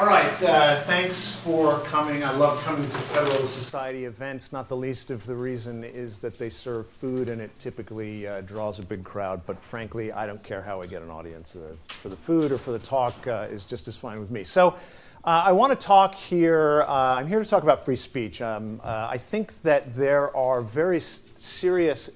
All right, thanks for coming. I love coming to Federalist Society events. Not the least of the reason is that they serve food and it typically draws a big crowd. But frankly, I don't care how I get an audience. For the food or for the talk is just as fine with me. So I want to talk here, I'm here to talk about free speech. I think that there are very serious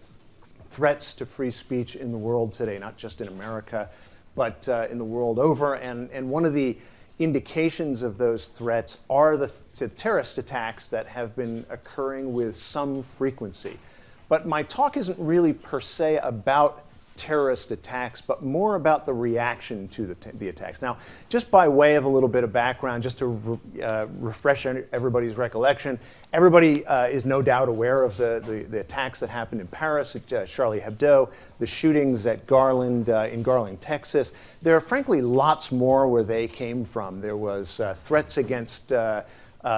threats to free speech in the world today, not just in America, but in the world over. And one of the indications of those threats are the terrorist attacks that have been occurring with some frequency. But my talk isn't really per se about terrorist attacks, but more about the reaction to the attacks. Now, just by way of a little bit of background, just to refresh everybody's recollection, everybody is no doubt aware of the attacks that happened in Paris at Charlie Hebdo, the shootings at Garland in Garland, Texas. There are frankly lots more where they came from. There was threats against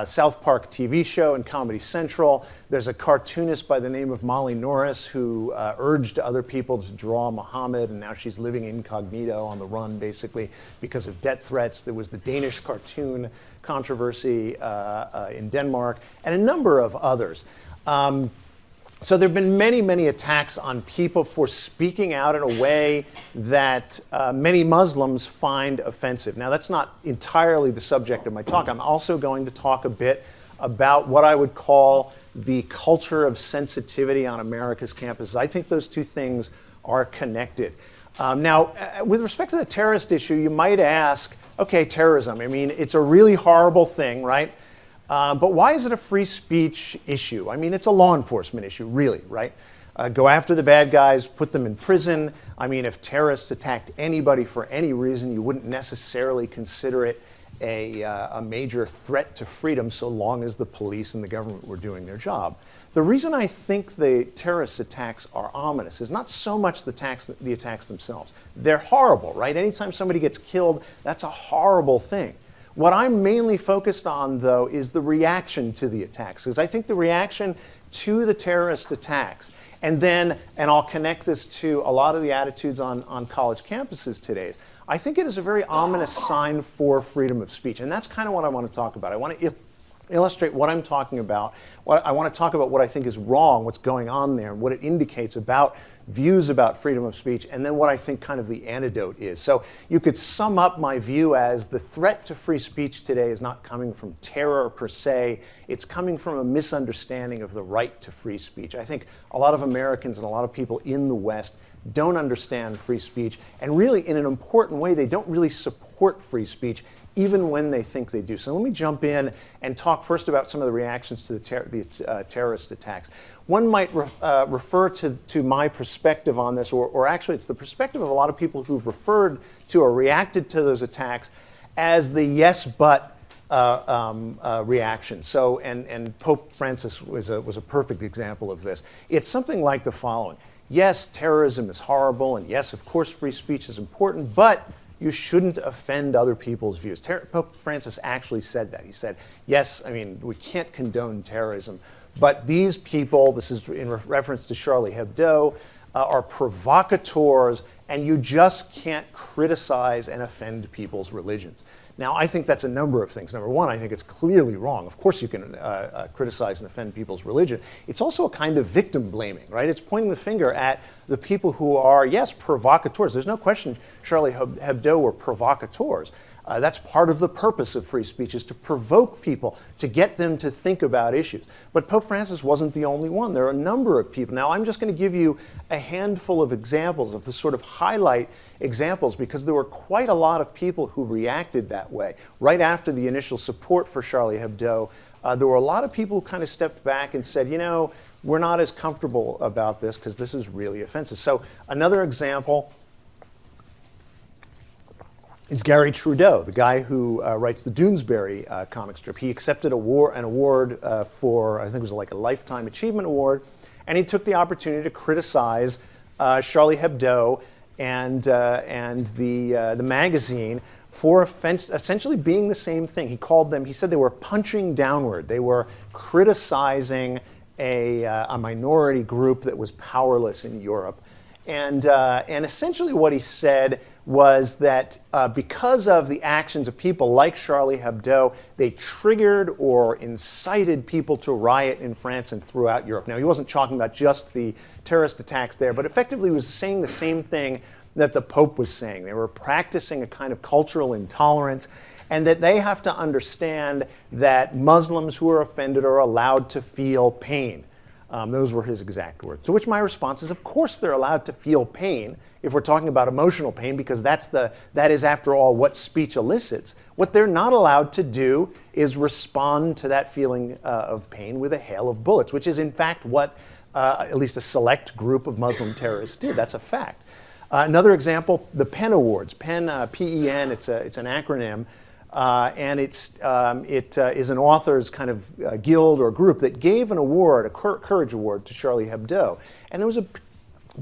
South Park TV show and Comedy Central. There's a cartoonist by the name of Molly Norris who urged other people to draw Muhammad, and now she's living incognito on the run, basically, because of death threats. There was the Danish cartoon controversy in Denmark, and a number of others. So there have been many, many attacks on people for speaking out in a way that many Muslims find offensive. Now, that's not entirely the subject of my talk. I'm also going to talk a bit about what I would call the culture of sensitivity on America's campuses. I think those two things are connected. Now, with respect to the terrorist issue, you might ask, okay, terrorism, I mean, it's a really horrible thing, right? But why is it a free speech issue? I mean, it's a law enforcement issue, really, right? Go after the bad guys, put them in prison. I mean, if terrorists attacked anybody for any reason, you wouldn't necessarily consider it a major threat to freedom so long as the police and the government were doing their job. The reason I think the terrorist attacks are ominous is not so much the attacks themselves. They're horrible, right? Anytime somebody gets killed, that's a horrible thing. What I'm mainly focused on, though, is the reaction to the attacks, because I think the reaction to the terrorist attacks, and I'll connect this to a lot of the attitudes on college campuses today, I think it is a very ominous sign for freedom of speech, and that's kind of what I want to talk about. I want to illustrate what I'm talking about. I want to talk about what I think is wrong, what's going on there, and what it indicates about views about freedom of speech, and then what I think kind of the antidote is. So you could sum up my view as the threat to free speech today is not coming from terror per se, it's coming from a misunderstanding of the right to free speech. I think a lot of Americans and a lot of people in the West don't understand free speech, and really in an important way, they don't really support free speech, even when they think they do. So let me jump in and talk first about some of the reactions to the terrorist attacks. One might refer to my perspective on this, or actually it's the perspective of a lot of people who've referred to or reacted to those attacks as the yes but reaction. So, and Pope Francis was a perfect example of this. It's something like the following. Yes, terrorism is horrible, and yes, of course, free speech is important, but you shouldn't offend other people's views. Pope Francis actually said that. He said, yes, I mean, we can't condone terrorism, but these people, this is in reference to Charlie Hebdo, are provocateurs, and you just can't criticize and offend people's religions. Now, I think that's a number of things. Number one, I think it's clearly wrong. Of course you can criticize and offend people's religion. It's also a kind of victim blaming, right? It's pointing the finger at the people who are, yes, provocateurs. There's no question Charlie Hebdo were provocateurs. That's part of the purpose of free speech, is to provoke people, to get them to think about issues. But Pope Francis wasn't the only one. There are a number of people. Now, I'm just going to give you a handful of examples of the sort of highlight examples, because there were quite a lot of people who reacted that way. Right after the initial support for Charlie Hebdo, there were a lot of people who kind of stepped back and said, you know, we're not as comfortable about this because this is really offensive. So another example is Gary Trudeau, the guy who writes the Doonesbury comic strip. He accepted an award for, I think it was like a Lifetime Achievement Award, and he took the opportunity to criticize Charlie Hebdo and the magazine for essentially being the same thing. He called them, he said they were punching downward. They were criticizing a minority group that was powerless in Europe. And essentially what he said was that because of the actions of people like Charlie Hebdo, they triggered or incited people to riot in France and throughout Europe. Now, he wasn't talking about just the terrorist attacks there, but effectively was saying the same thing that the Pope was saying. They were practicing a kind of cultural intolerance, and that they have to understand that Muslims who are offended are allowed to feel pain. Those were his exact words. To which my response is, of course they're allowed to feel pain if we're talking about emotional pain, because that is, after all, what speech elicits. What they're not allowed to do is respond to that feeling of pain with a hail of bullets, which is in fact what at least a select group of Muslim terrorists did. That's a fact. Another example, the PEN Awards. PEN, P-E-N, it's an acronym. And it is an author's kind of guild or group that gave an award, a Courage Award, to Charlie Hebdo. And there was a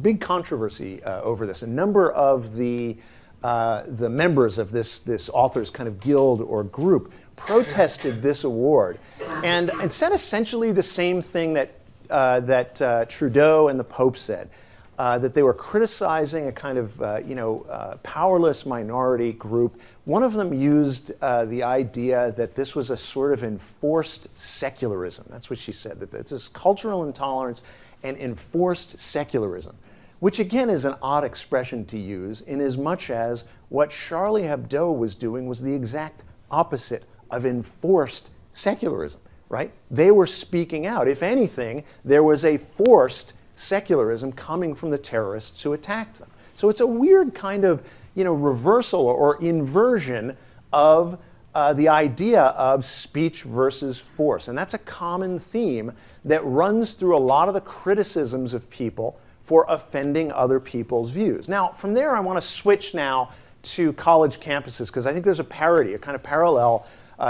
big controversy over this. A number of the members of this author's kind of guild or group protested this award and said essentially the same thing that Trudeau and the Pope said. That they were criticizing a kind of powerless minority group. One of them used the idea that this was a sort of enforced secularism. That's what she said, that this is cultural intolerance and enforced secularism, which again is an odd expression to use in as much as what Charlie Hebdo was doing was the exact opposite of enforced secularism, right? They were speaking out. If anything, there was a forced secularism coming from the terrorists who attacked them. So it's a weird kind of reversal or inversion of the idea of speech versus force. And that's a common theme that runs through a lot of the criticisms of people for offending other people's views. Now, from there, I want to switch now to college campuses, because I think there's a parody, a kind of parallel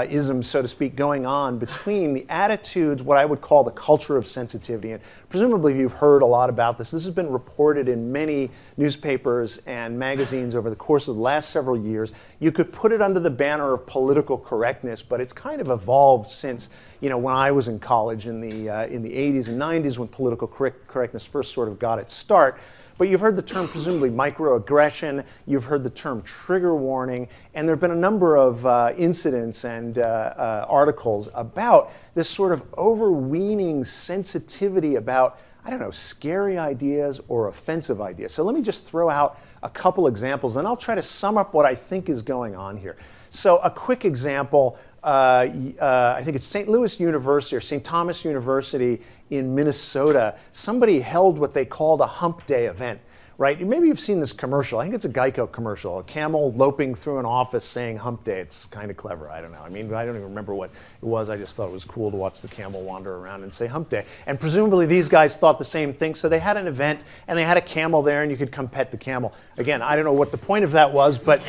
ism, so to speak, going on between the attitudes, what I would call the culture of sensitivity. And presumably you've heard a lot about this. This has been reported in many newspapers and magazines over the course of the last several years. You could put it under the banner of political correctness, but it's kind of evolved since, when I was in college in the 80s and 90s, when political correctness first sort of got its start. But you've heard the term, presumably, microaggression. You've heard the term trigger warning. And there have been a number of incidents and articles about this sort of overweening sensitivity about, scary ideas or offensive ideas. So let me just throw out a couple examples, and I'll try to sum up what I think is going on here. So a quick example, I think it's St. Louis University or St. Thomas University in Minnesota. Somebody held what they called a hump day event, right? Maybe you've seen this commercial. I think it's a Geico commercial, a camel loping through an office saying hump day. It's kind of clever. I don't know. I don't even remember what it was. I just thought it was cool to watch the camel wander around and say hump day. And presumably these guys thought the same thing. So they had an event and they had a camel there and you could come pet the camel. Again, I don't know what the point of that was, but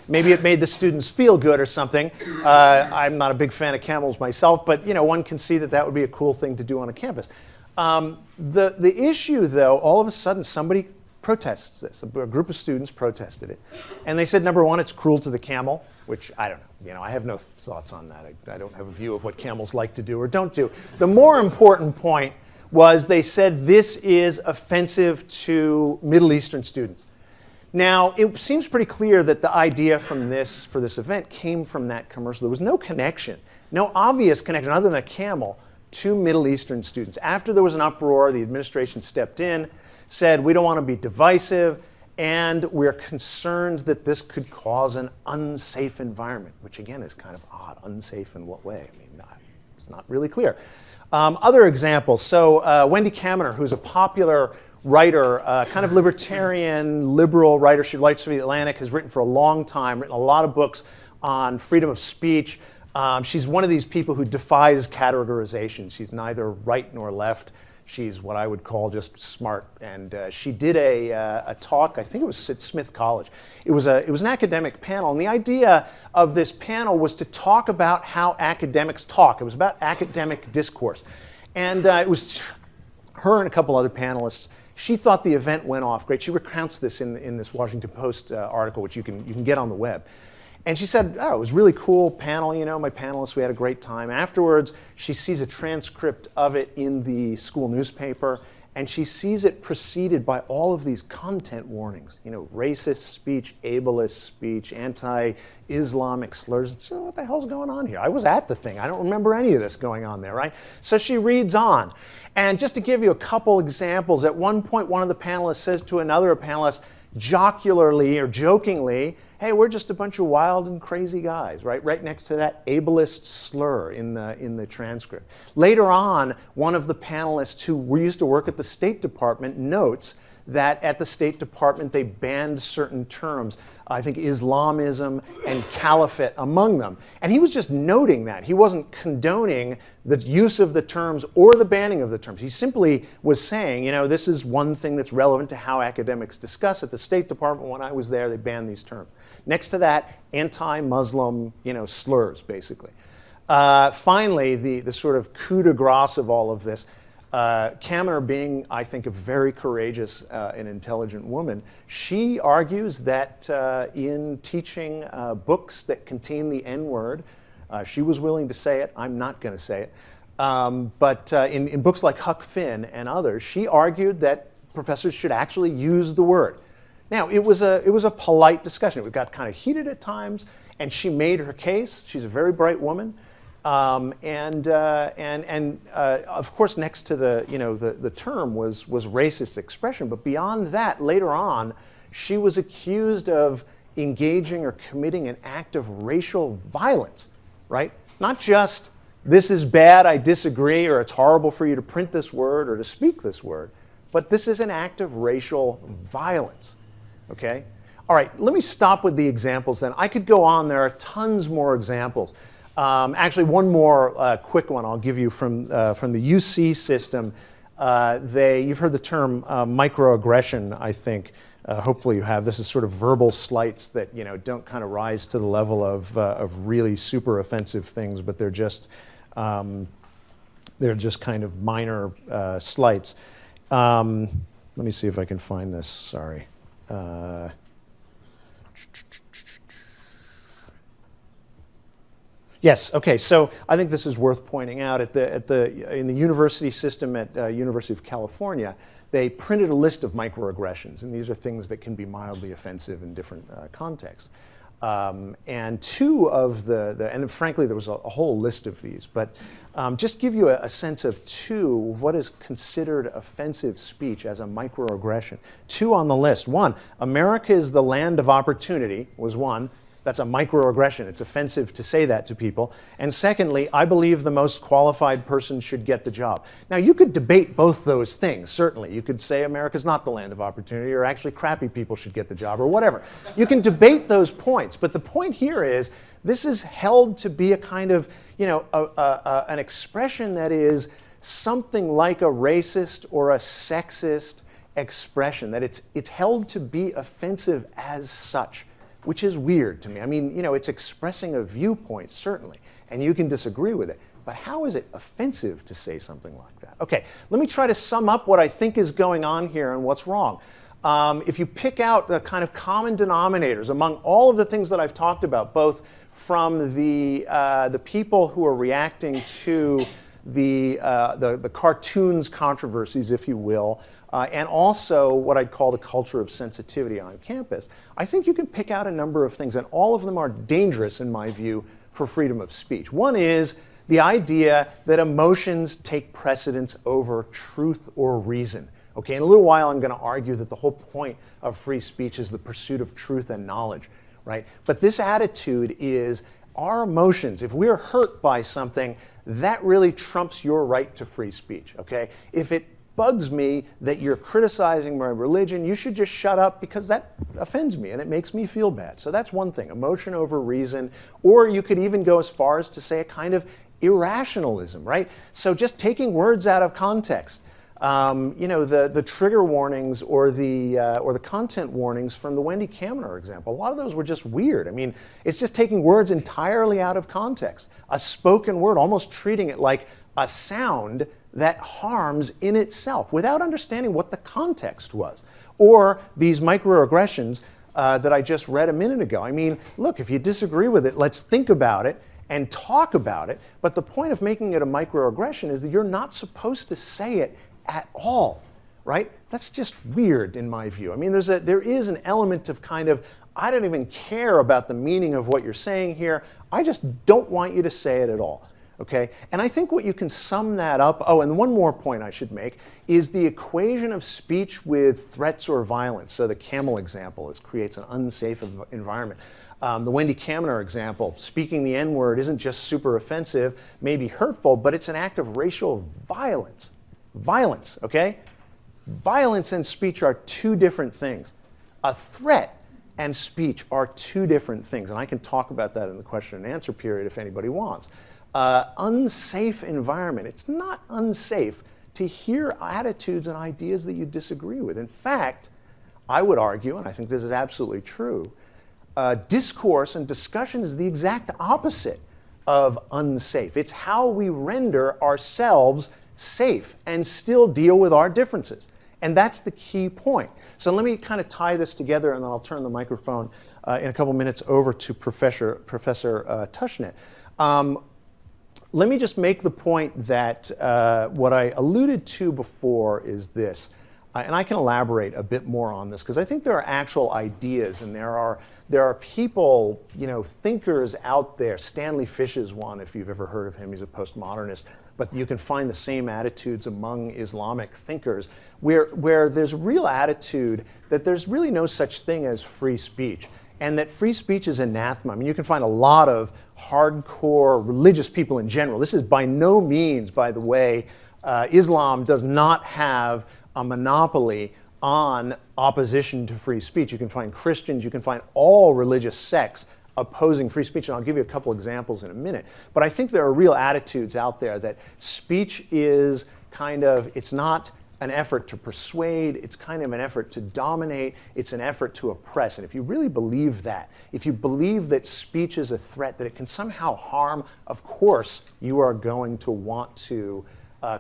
maybe it made the students feel good or something. I'm not a big fan of camels myself, but one can see that would be a cool thing to do on a campus. The issue, though, all of a sudden somebody protests this. A group of students protested it. And they said, number one, it's cruel to the camel, which I don't know. I have no thoughts on that. I don't have a view of what camels like to do or don't do. The more important point was they said this is offensive to Middle Eastern students. Now, it seems pretty clear that the idea for this event came from that commercial. There was no connection, no obvious connection other than a camel to Middle Eastern students. After there was an uproar, the administration stepped in, said, we don't want to be divisive, and we're concerned that this could cause an unsafe environment, which again is kind of odd. Unsafe in what way? It's not really clear. Other examples. So Wendy Kaminer, who's a popular writer, kind of libertarian, liberal writer. She writes for The Atlantic, has written for a long time, written a lot of books on freedom of speech. She's one of these people who defies categorization. She's neither right nor left. She's what I would call just smart. And she did a talk, I think it was at Smith College. It was an academic panel. And the idea of this panel was to talk about how academics talk. It was about academic discourse. And it was her and a couple other panelists. She thought the event went off great. She recounts this in this Washington Post article, which you can get on the web. And she said, it was a really cool panel, my panelists, we had a great time. Afterwards, she sees a transcript of it in the school newspaper, and she sees it preceded by all of these content warnings, racist speech, ableist speech, anti-Islamic slurs. So what the hell's going on here? I was at the thing. I don't remember any of this going on there, right? So she reads on. And just to give you a couple examples, at one point one of the panelists says to another panelist, jocularly or jokingly, hey, we're just a bunch of wild and crazy guys, right next to that ableist slur in the transcript. Later on, one of the panelists who used to work at the State Department notes that at the State Department they banned certain terms, I think Islamism and caliphate among them. And he was just noting that. He wasn't condoning the use of the terms or the banning of the terms. He simply was saying, this is one thing that's relevant to how academics discuss. At the State Department, when I was there, they banned these terms. Next to that, anti-Muslim, slurs, basically. Finally, the sort of coup de grace of all of this, Kaminer, being, I think, a very courageous and intelligent woman, she argues that in teaching books that contain the N-word, she was willing to say it, I'm not going to say it, but in books like Huck Finn and others, she argued that professors should actually use the word. Now, it was a polite discussion. It got kind of heated at times, and she made her case. She's a very bright woman. And of course, next to the term was racist expression. But beyond that, later on, she was accused of engaging or committing an act of racial violence, right? Not just, this is bad, I disagree, or it's horrible for you to print this word or to speak this word, but this is an act of racial violence, okay? All right, let me stop with the examples then. I could go on. There are tons more examples. Actually, one more quick one I'll give you from the UC system. You've heard the term microaggression, I think. Hopefully you have. This is sort of verbal slights that don't kind of rise to the level of really super offensive things, but they're just kind of minor slights. Let me see if I can find this. Sorry. Yes. Okay. So I think this is worth pointing out. In the university system at University of California, they printed a list of microaggressions, and these are things that can be mildly offensive in different contexts. And two of and frankly, there was a whole list of these, but just give you a sense of two of what is considered offensive speech as a microaggression. Two on the list. One, America is the land of opportunity was one. That's a microaggression. It's offensive to say that to people. And secondly, I believe the most qualified person should get the job. Now, you could debate both those things, certainly. You could say America's not the land of opportunity, or actually crappy people should get the job, or whatever. You can debate those points. But the point here is, this is held to be a kind of, an expression that is something like a racist or a sexist expression, that it's held to be offensive as such, which is weird to me. I mean, it's expressing a viewpoint, certainly, and you can disagree with it. But how is it offensive to say something like that? Okay, let me try to sum up what I think is going on here and what's wrong. If you pick out the kind of common denominators among all of the things that I've talked about, both from the people who are reacting to the cartoons controversies, if you will, and also what I'd call the culture of sensitivity on campus, I think you can pick out a number of things, and all of them are dangerous, in my view, for freedom of speech. One is the idea that emotions take precedence over truth or reason. Okay, in a little while I'm going to argue that the whole point of free speech is the pursuit of truth and knowledge, right? But this attitude is our emotions. If we're hurt by something, that really trumps your right to free speech, okay? If it bugs me that you're criticizing my religion, you should just shut up because that offends me and it makes me feel bad. So that's one thing, emotion over reason. Or you could even go as far as to say a kind of irrationalism, right? So just taking words out of context. The trigger warnings or the content warnings from the Wendy Kaminer example, a lot of those were just weird. I mean, it's just taking words entirely out of context. A spoken word, almost treating it like a sound that harms in itself without understanding what the context was. Or these microaggressions that I just read a minute ago. I mean, look, if you disagree with it, let's think about it and talk about it. But the point of making it a microaggression is that you're not supposed to say it at all. right? That's just weird in my view. I mean, there is an element of kind of, I don't even care about the meaning of what you're saying here. I just don't want you to say it at all, okay? And I think what you can sum that up, oh, and one more point I should make, is the equation of speech with threats or violence. So the camel example creates an unsafe environment. The Wendy Kaminer example, speaking the N-word isn't just super offensive, maybe hurtful, but it's an act of racial violence. Violence, okay? Violence and speech are two different things. A threat and speech are two different things, and I can talk about that in the question and answer period if anybody wants. Unsafe environment. It's not unsafe to hear attitudes and ideas that you disagree with. In fact, I would argue, and I think this is absolutely true, discourse and discussion is the exact opposite of unsafe. It's how we render ourselves safe and still deal with our differences. And that's the key point. So let me kind of tie this together, and then I'll turn the microphone in a couple minutes over to Professor Tushnet. Let me just make the point that what I alluded to before is this, and I can elaborate a bit more on this, because I think there are actual ideas, and there are people, thinkers out there. Stanley Fish is one, if you've ever heard of him. He's a postmodernist. But you can find the same attitudes among Islamic thinkers, where there's a real attitude that there's really no such thing as free speech, and that free speech is anathema. I mean, you can find a lot of hardcore religious people in general. This is by no means, by the way, Islam does not have a monopoly on opposition to free speech. You can find Christians, you can find all religious sects opposing free speech, and I'll give you a couple examples in a minute. But I think there are real attitudes out there that speech is it's not an effort to persuade, it's kind of an effort to dominate, it's an effort to oppress. And if you really believe that, if you believe that speech is a threat, that it can somehow harm, of course you are going to want to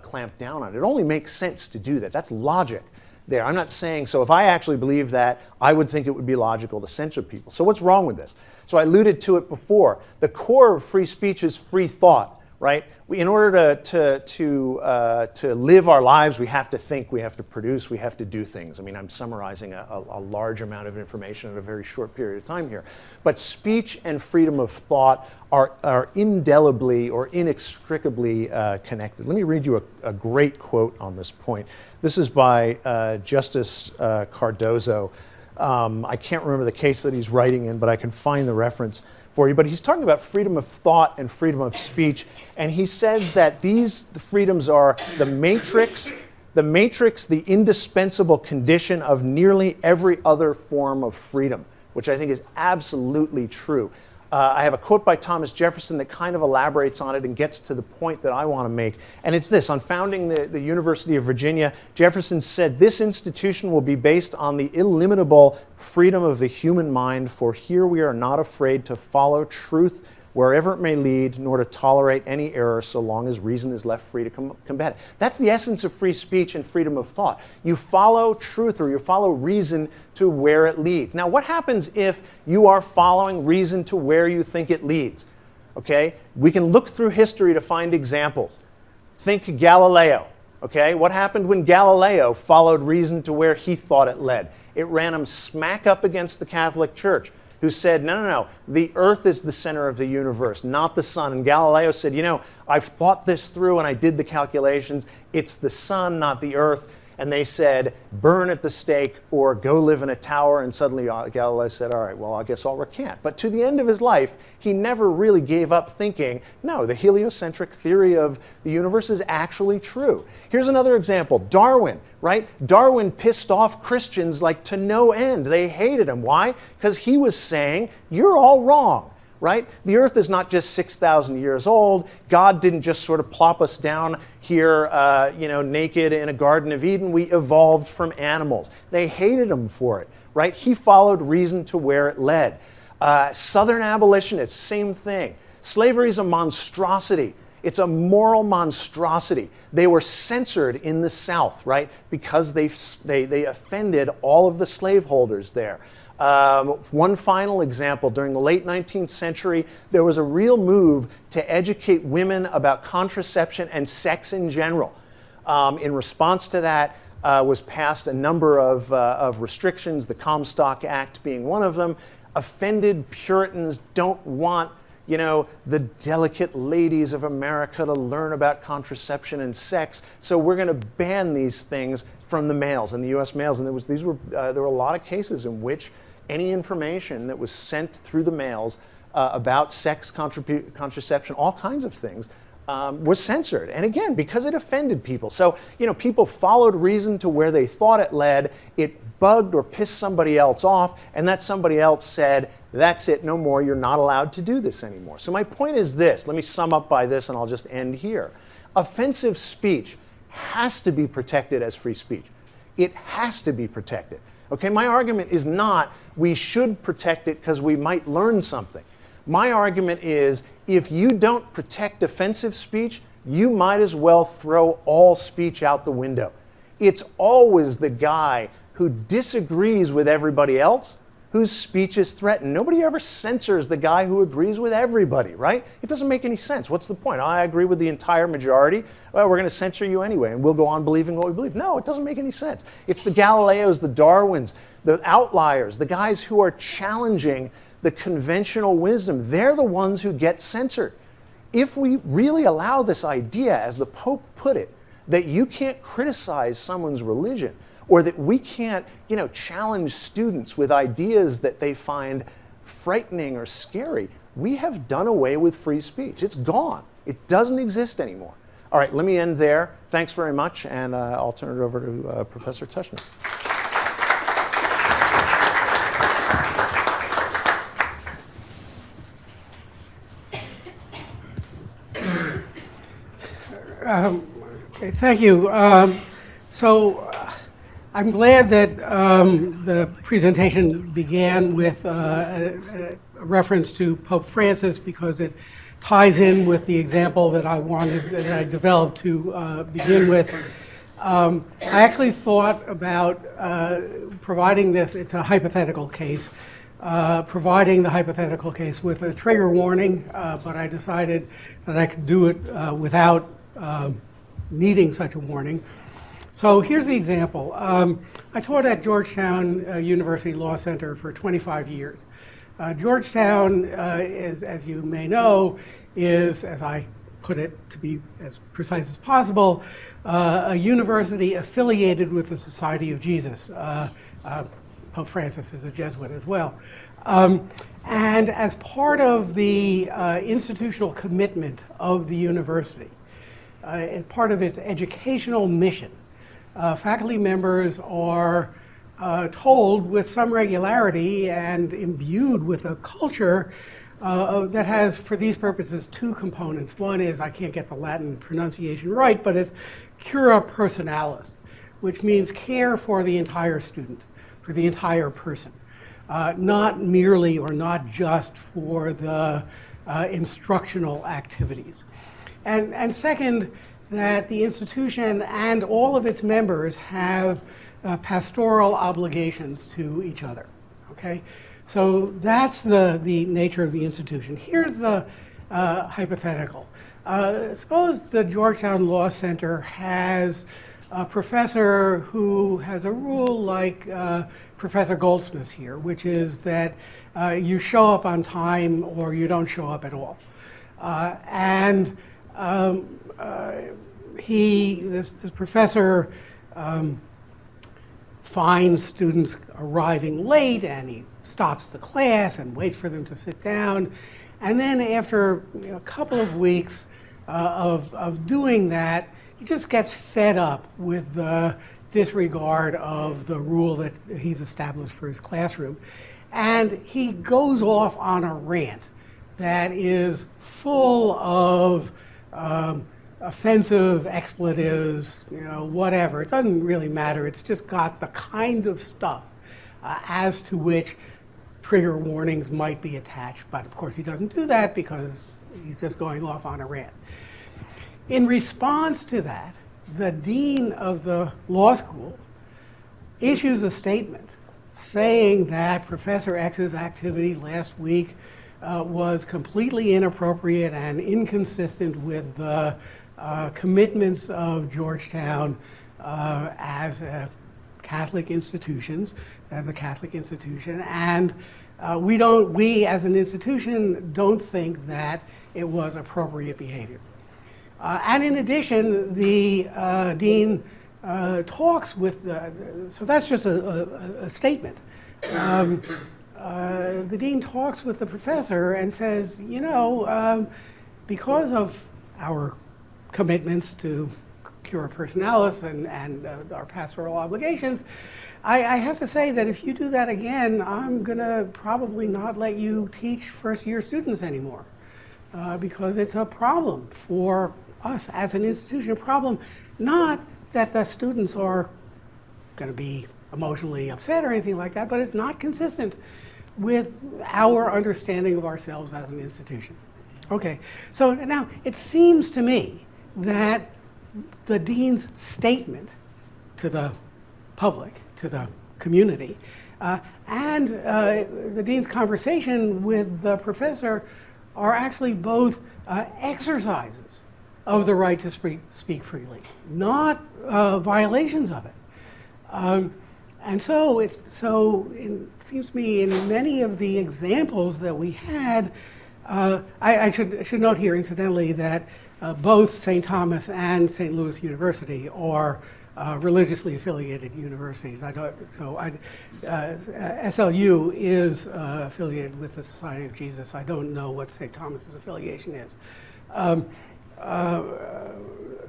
clamp down on it. It only makes sense to do that. That's logic there. I'm not saying, so if I actually believe that, I would think it would be logical to censor people. So what's wrong with this? So I alluded to it before. The core of free speech is free thought, right? In order to live our lives, we have to think, we have to produce, we have to do things. I mean, I'm summarizing a large amount of information in a very short period of time here. But speech and freedom of thought are indelibly or inextricably connected. Let me read you a great quote on this point. This is by Justice Cardozo. I can't remember the case that he's writing in, but I can find the reference for you. But he's talking about freedom of thought and freedom of speech, and he says that these freedoms are the matrix, the indispensable condition of nearly every other form of freedom, which I think is absolutely true. I have a quote by Thomas Jefferson that kind of elaborates on it and gets to the point that I want to make. And it's this: on founding the University of Virginia, Jefferson said, "This institution will be based on the illimitable freedom of the human mind, for here we are not afraid to follow truth wherever it may lead, nor to tolerate any error so long as reason is left free to combat it." That's the essence of free speech and freedom of thought. You follow truth, or you follow reason to where it leads. Now, what happens if you are following reason to where you think it leads? Okay? We can look through history to find examples. Think Galileo. Okay? What happened when Galileo followed reason to where he thought it led? It ran him smack up against the Catholic Church, who said, no, the earth is the center of the universe, not the sun. And Galileo said, I've thought this through and I did the calculations. It's the sun, not the earth. And they said, burn at the stake or go live in a tower. And suddenly Galileo said, all right, well, I guess I'll recant. But to the end of his life, he never really gave up thinking, no, the heliocentric theory of the universe is actually true. Here's another example, Darwin, right? Darwin pissed off Christians like to no end. They hated him. Why? Because he was saying, you're all wrong. Right? The earth is not just 6,000 years old. God didn't just sort of plop us down here, naked in a Garden of Eden. We evolved from animals. They hated him for it, right? He followed reason to where it led. Southern abolitionists, same thing. Slavery is a monstrosity. It's a moral monstrosity. They were censored in the South, right? Because they offended all of the slaveholders there. One final example, during the late 19th century, there was a real move to educate women about contraception and sex in general. In response to that, was passed a number of restrictions, the Comstock Act being one of them. Offended Puritans don't want, you know, the delicate ladies of America to learn about contraception and sex, so we're going to ban these things from the mails, and the U.S. mails. And there were a lot of cases in which any information that was sent through the mails about sex, contraception, all kinds of things, was censored. And again, because it offended people. So, you know, people followed reason to where they thought it led. It bugged or pissed somebody else off, and that somebody else said, that's it, no more, you're not allowed to do this anymore. So my point is this, let me sum up by this and I'll just end here. Offensive speech has to be protected as free speech. It has to be protected. Okay, my argument is not we should protect it because we might learn something. My argument is if you don't protect offensive speech, you might as well throw all speech out the window. It's always the guy who disagrees with everybody else whose speech is threatened. Nobody ever censors the guy who agrees with everybody, right? It doesn't make any sense. What's the point? I agree with the entire majority. Well, we're going to censor you anyway, and we'll go on believing what we believe. No, it doesn't make any sense. It's the Galileos, the Darwins, the outliers, the guys who are challenging the conventional wisdom. They're the ones who get censored. If we really allow this idea, as the Pope put it, that you can't criticize someone's religion, or that we can't, you know, challenge students with ideas that they find frightening or scary, we have done away with free speech. It's gone. It doesn't exist anymore. All right, let me end there. Thanks very much, and I'll turn it over to Professor Tushner. Okay, thank you. I'm glad that the presentation began with a reference to Pope Francis, because it ties in with the example that I developed to begin with. I actually thought about providing this, it's a hypothetical case, providing the hypothetical case with a trigger warning, but I decided that I could do it without needing such a warning. So here's the example. I taught at Georgetown University Law Center for 25 years. Georgetown, as you may know, is, as I put it to be as precise as possible, a university affiliated with the Society of Jesus. Pope Francis is a Jesuit as well. And as part of the institutional commitment of the university, as part of its educational mission, faculty members are told with some regularity and imbued with a culture that has, for these purposes, two components. One is, I can't get the Latin pronunciation right, but it's cura personalis, which means care for the entire student, for the entire person, not merely or not just for the instructional activities. And second, that the institution and all of its members have pastoral obligations to each other, okay? So that's the nature of the institution. Here's the hypothetical. Suppose the Georgetown Law Center has a professor who has a rule like Professor Goldsmith's here, which is that you show up on time or you don't show up at all. This professor finds students arriving late, and he stops the class and waits for them to sit down. And then after a couple of weeks of doing that, he just gets fed up with the disregard of the rule that he's established for his classroom. And he goes off on a rant that is full of offensive expletives, whatever. It doesn't really matter. It's just got the kind of stuff as to which trigger warnings might be attached. But of course he doesn't do that because he's just going off on a rant. In response to that, the dean of the law school issues a statement saying that Professor X's activity last week was completely inappropriate and inconsistent with the commitments of Georgetown as a Catholic institution, and we as an institution don't think that it was appropriate behavior. And in addition, the dean talks with so that's just a statement. The dean talks with the professor and says, you know, because of our commitments to cura personalis and our pastoral obligations, I have to say that if you do that again, I'm going to probably not let you teach first-year students anymore, because it's a problem for us as an institution. A problem, not that the students are going to be emotionally upset or anything like that, but it's not consistent with our understanding of ourselves as an institution. Okay, so now it seems to me that the dean's statement to the public, to the community, and the dean's conversation with the professor are actually both exercises of the right to speak freely, not violations of it. And so it seems to me in many of the examples that we had, I should note here incidentally that both St. Thomas and St. Louis University are religiously affiliated universities. SLU is affiliated with the Society of Jesus. I don't know what St. Thomas's affiliation is.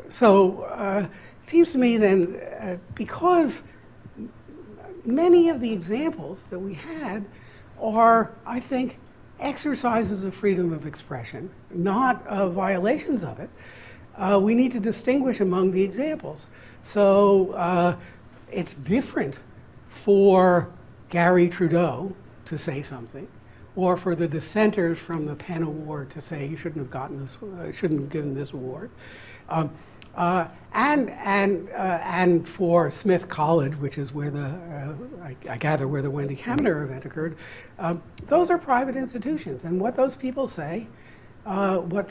It seems to me then, because many of the examples that we had are, I think, exercises of freedom of expression, not violations of it, we need to distinguish among the examples. So it's different for Gary Trudeau to say something, or for the dissenters from the Penn Award to say you shouldn't have gotten this, shouldn't have given this award, and for Smith College, which is where I gather where the Wendy Kaminer event occurred. Those are private institutions, and what those people say, what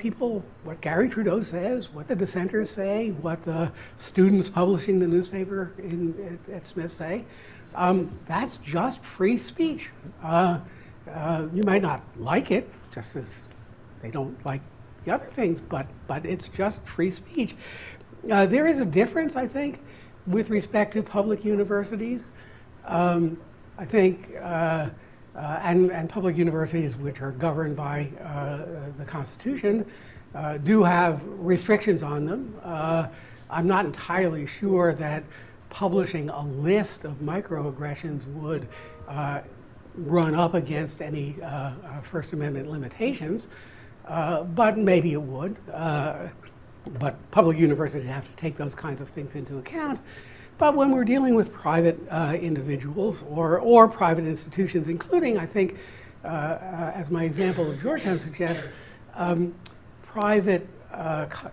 Gary Trudeau says, what the dissenters say, what the students publishing the newspaper at Smith say, that's just free speech. You might not like it, just as they don't like the other things, but it's just free speech. There is a difference, I think, with respect to public universities. I think, and public universities which are governed by the Constitution do have restrictions on them. I'm not entirely sure that publishing a list of microaggressions would run up against any First Amendment limitations, but maybe it would. But public universities have to take those kinds of things into account. But when we're dealing with private individuals or private institutions, including, I think, as my example of Georgetown suggests, private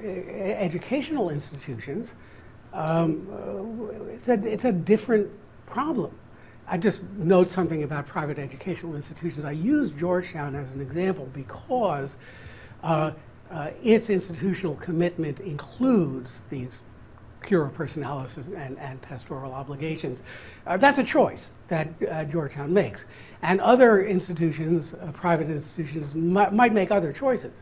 educational institutions, it's a different problem. I just note something about private educational institutions. I use Georgetown as an example because its institutional commitment includes these cura personalis and pastoral obligations. That's a choice that Georgetown makes. And other institutions, private institutions, might make other choices.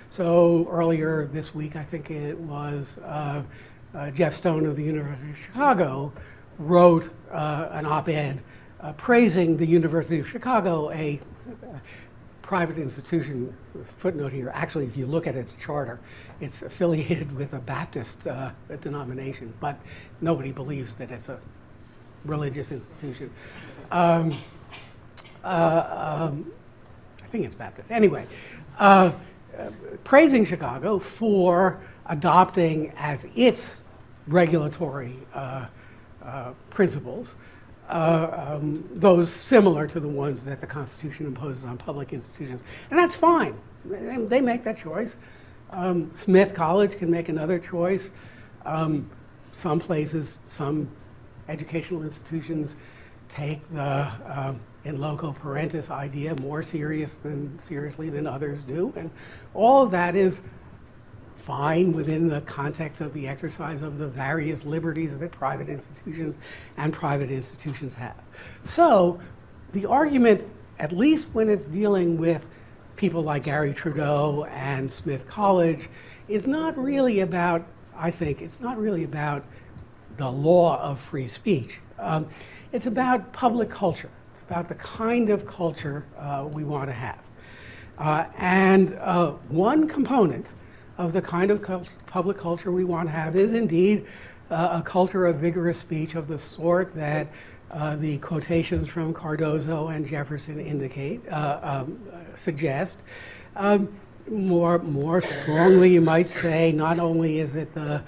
So earlier this week, I think it was Jeff Stone of the University of Chicago wrote an op-ed praising the University of Chicago, a private institution. Footnote here, actually, if you look at its charter, it's affiliated with a Baptist denomination, but nobody believes that it's a religious institution. I think it's Baptist. Anyway, praising Chicago for adopting as its regulatory principles those similar to the ones that the Constitution imposes on public institutions. And that's fine. They make that choice. Smith College can make another choice. Some places, some educational institutions take the in loco parentis idea more seriously than others do. And all of that is fine within the context of the exercise of the various liberties that private institutions have. So the argument, at least when it's dealing with people like Gary Trudeau and Smith College, is not really about, I think, it's not really about the law of free speech. It's about public culture. It's about the kind of culture we want to have. One component of the kind of public culture we want to have is indeed a culture of vigorous speech of the sort that the quotations from Cardozo and Jefferson suggest. More strongly, you might say, not only is it the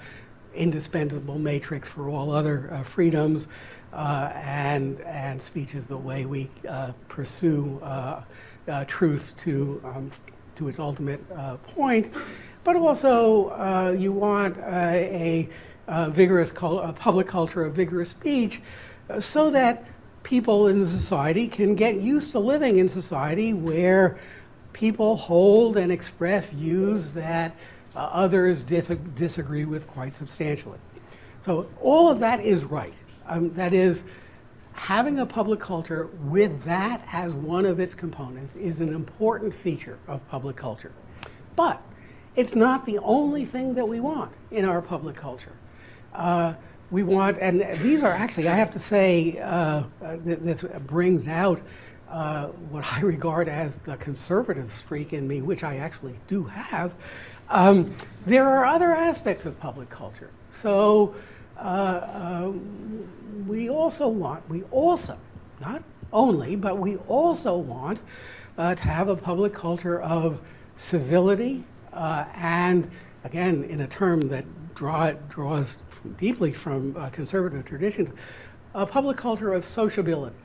indispensable matrix for all other freedoms, and speech is the way we pursue truth to its ultimate point, but also you want a vigorous public culture of vigorous speech so that people in the society can get used to living in society where people hold and express views that others disagree with quite substantially. So all of that is right. That is, having a public culture with that as one of its components is an important feature of public culture. But it's not the only thing that we want in our public culture. We want, and these are actually, I have to say, this brings out what I regard as the conservative streak in me, which I actually do have. There are other aspects of public culture. So we also, not only, but we also want to have a public culture of civility and, again, in a term that draws deeply from conservative traditions, a public culture of sociability.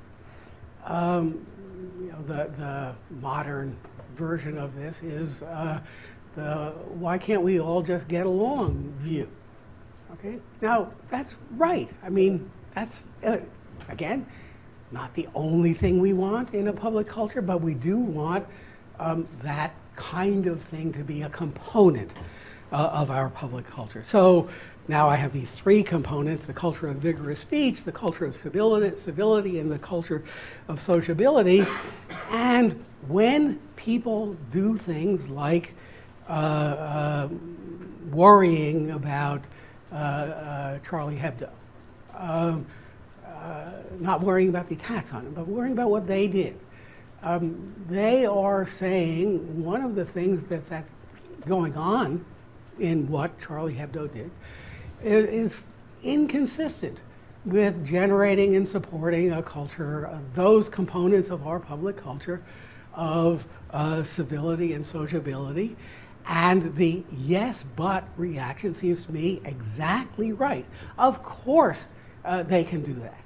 The modern version of this is the why can't we all just get along view. Okay? Now, that's right. I mean, that's, again, not the only thing we want in a public culture, but we do want that kind of thing to be a component of our public culture. So now I have these three components: the culture of vigorous speech, the culture of civility, and the culture of sociability. And when people do things like worrying about Charlie Hebdo, not worrying about the attacks on him, but worrying about what they did, they are saying one of the things that's going on in what Charlie Hebdo did is inconsistent with generating and supporting a culture, those components of our public culture of civility and sociability. And the yes, but reaction seems to me exactly right. Of course they can do that.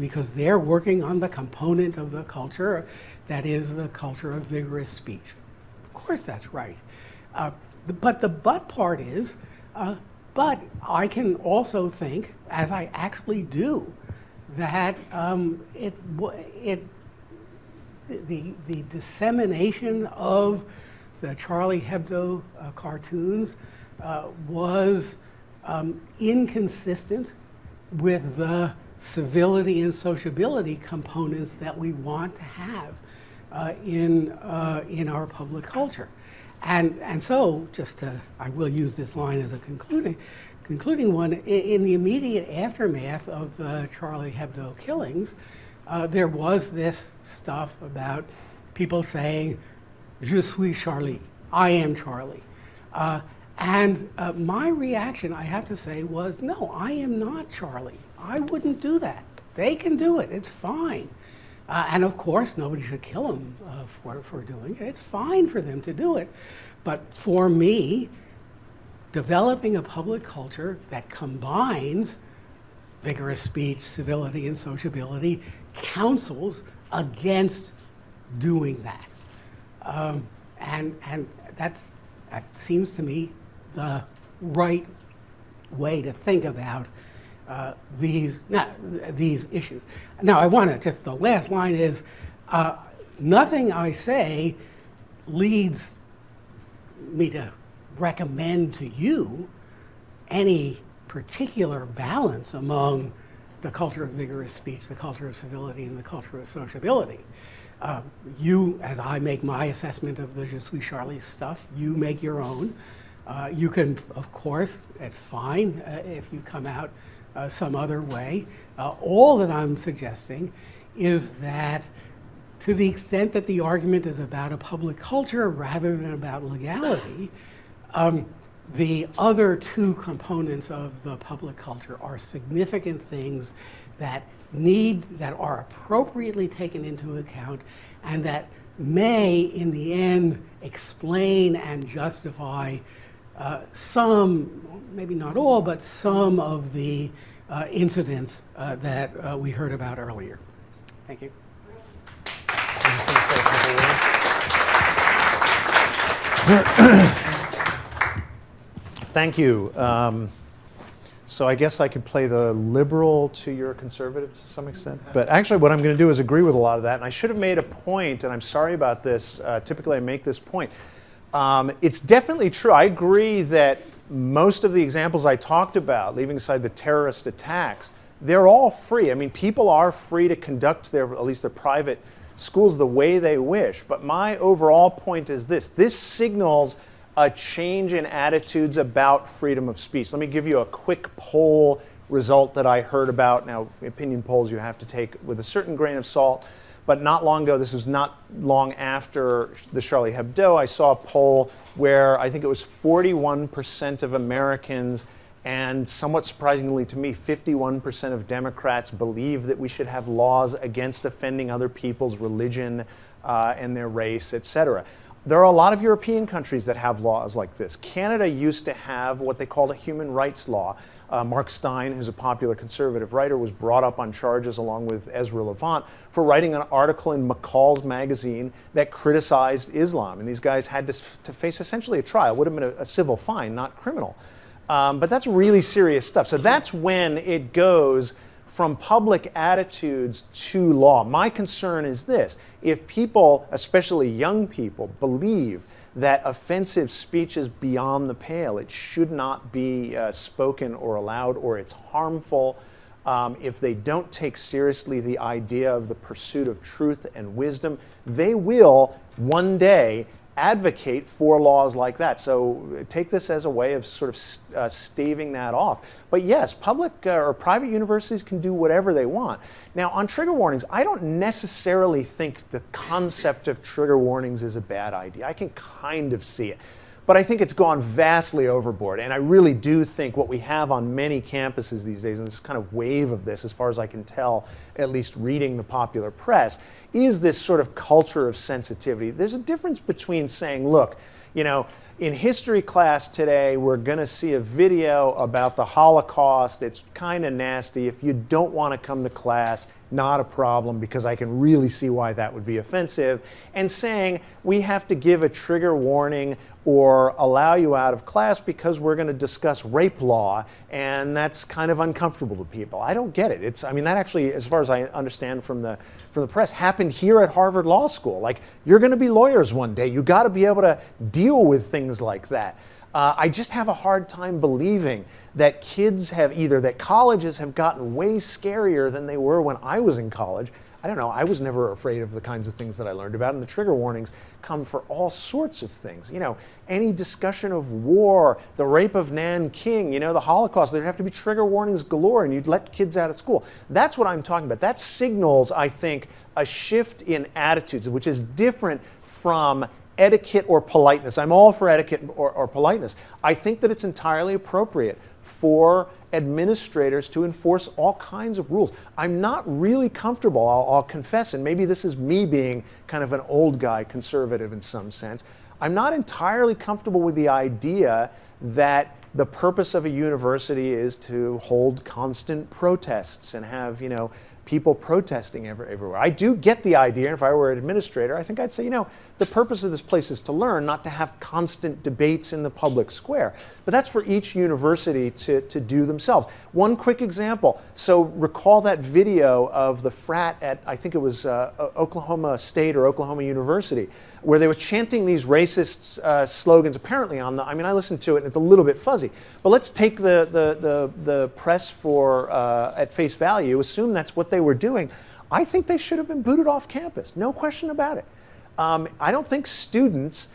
Because they're working on the component of the culture that is the culture of vigorous speech. Of course that's right. But the but part is, but I can also think, as I actually do, that the dissemination of the Charlie Hebdo cartoons was inconsistent with the civility and sociability components that we want to have in our public culture. And so, I will use this line as a concluding one. In the immediate aftermath of the Charlie Hebdo killings, there was this stuff about people saying, "Je suis Charlie," I am Charlie. And my reaction, I have to say, was, no, I am not Charlie. I wouldn't do that. They can do it. It's fine. And of course, nobody should kill them for doing it. It's fine for them to do it. But for me, developing a public culture that combines vigorous speech, civility, and sociability counsels against doing that. And that seems to me the right way to think about these issues. Now, I want to, just the last line is, nothing I say leads me to recommend to you any particular balance among the culture of vigorous speech, the culture of civility, and the culture of sociability. You, as I make my assessment of the Je suis Charlie stuff, you make your own. You can, of course, it's fine if you come out some other way. All that I'm suggesting is that to the extent that the argument is about a public culture rather than about legality, the other two components of the public culture are significant things that are appropriately taken into account and that may, in the end, explain and justify some, maybe not all, but some of the incidents that we heard about earlier. Thank you. Thank you. So I guess I could play the liberal to your conservative to some extent. But actually what I'm going to do is agree with a lot of that. And I should have made a point, and I'm sorry about this. Typically I make this point. It's definitely true. I agree that most of the examples I talked about, leaving aside the terrorist attacks, they're all free. I mean, people are free to conduct at least their private schools the way they wish. But my overall point is this. This signals a change in attitudes about freedom of speech. Let me give you a quick poll result that I heard about. Now, opinion polls you have to take with a certain grain of salt. But not long ago, this was not long after the Charlie Hebdo, I saw a poll where I think it was 41% of Americans, and somewhat surprisingly to me, 51% of Democrats believe that we should have laws against offending other people's religion and their race, etc. There are a lot of European countries that have laws like this. Canada used to have what they called a human rights law. Mark Steyn, who's a popular conservative writer, was brought up on charges along with Ezra Levant for writing an article in McCall's magazine that criticized Islam. And these guys had to face essentially a trial. It would have been a civil fine, not criminal. But that's really serious stuff. So that's when it goes from public attitudes to law. My concern is this. If people, especially young people, believe that offensive speech is beyond the pale, it should not be spoken or allowed, or it's harmful, if they don't take seriously the idea of the pursuit of truth and wisdom, they will one day advocate for laws like that. So take this as a way of sort of staving that off. But yes, public or private universities can do whatever they want. Now, on trigger warnings, I don't necessarily think the concept of trigger warnings is a bad idea. I can kind of see it. But I think it's gone vastly overboard. And I really do think what we have on many campuses these days, and this kind of wave of this, as far as I can tell, at least reading the popular press, is this sort of culture of sensitivity. There's a difference between saying, look, you know, in history class today, we're going to see a video about the Holocaust. It's kind of nasty. If you don't want to come to class, not a problem, because I can really see why that would be offensive. And saying we have to give a trigger warning or allow you out of class because we're going to discuss rape law, and that's kind of uncomfortable to people. I don't get it. I mean, that actually, as far as I understand from the press, happened here at Harvard Law School. Like, you're going to be lawyers one day. You got to be able to deal with things like that. I just have a hard time believing that that colleges have gotten way scarier than they were when I was in college. I don't know, I was never afraid of the kinds of things that I learned about, and the trigger warnings come for all sorts of things. You know, any discussion of war, the rape of Nanking, you know, the Holocaust, there'd have to be trigger warnings galore, and you'd let kids out of school. That's what I'm talking about. That signals, I think, a shift in attitudes, which is different from etiquette or politeness. I'm all for etiquette or politeness. I think that it's entirely appropriate for administrators to enforce all kinds of rules. I'm not really comfortable, I'll confess, and maybe this is me being kind of an old guy conservative in some sense. I'm not entirely comfortable with the idea that the purpose of a university is to hold constant protests and have, you know, people protesting everywhere. I do get the idea, and if I were an administrator, I think I'd say, the purpose of this place is to learn, not to have constant debates in the public square. But that's for each university to do themselves. One quick example. So recall that video of the frat at, I think it was Oklahoma State or Oklahoma University, where they were chanting these racist slogans, apparently on the, I listened to it and it's a little bit fuzzy. But let's take the press for at face value, assume that's what they were doing. I think they should have been booted off campus, no question about it. I don't think students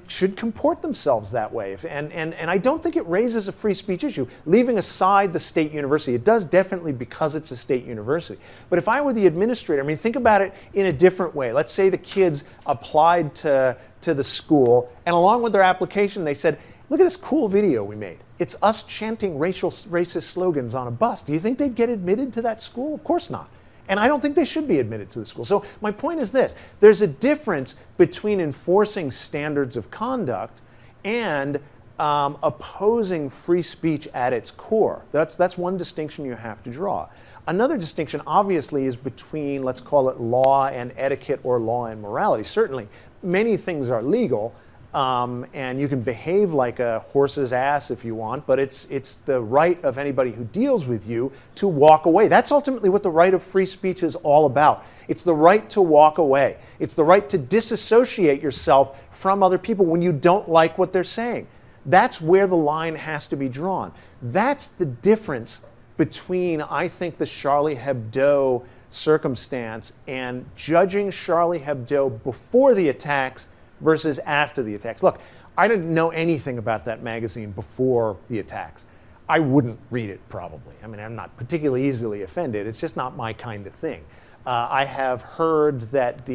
should comport themselves that way. And I don't think it raises a free speech issue. Leaving aside the state university, it does definitely because it's a state university. But if I were the administrator, think about it in a different way. Let's say the kids applied to the school, and along with their application, they said, look at this cool video we made. It's us chanting racist slogans on a bus. Do you think they'd get admitted to that school? Of course not. And I don't think they should be admitted to the school. So my point is this. There's a difference between enforcing standards of conduct and opposing free speech at its core. That's one distinction you have to draw. Another distinction, obviously, is between, let's call it law and etiquette or law and morality. Certainly, many things are legal, and you can behave like a horse's ass if you want, but it's the right of anybody who deals with you to walk away. That's ultimately what the right of free speech is all about. It's the right to walk away. It's the right to disassociate yourself from other people when you don't like what they're saying. That's where the line has to be drawn. That's the difference between, I think, the Charlie Hebdo circumstance and judging Charlie Hebdo before the attacks versus after the attacks. Look, I didn't know anything about that magazine before the attacks. I wouldn't read it probably. I'm not particularly easily offended. It's just not my kind of thing. I have heard that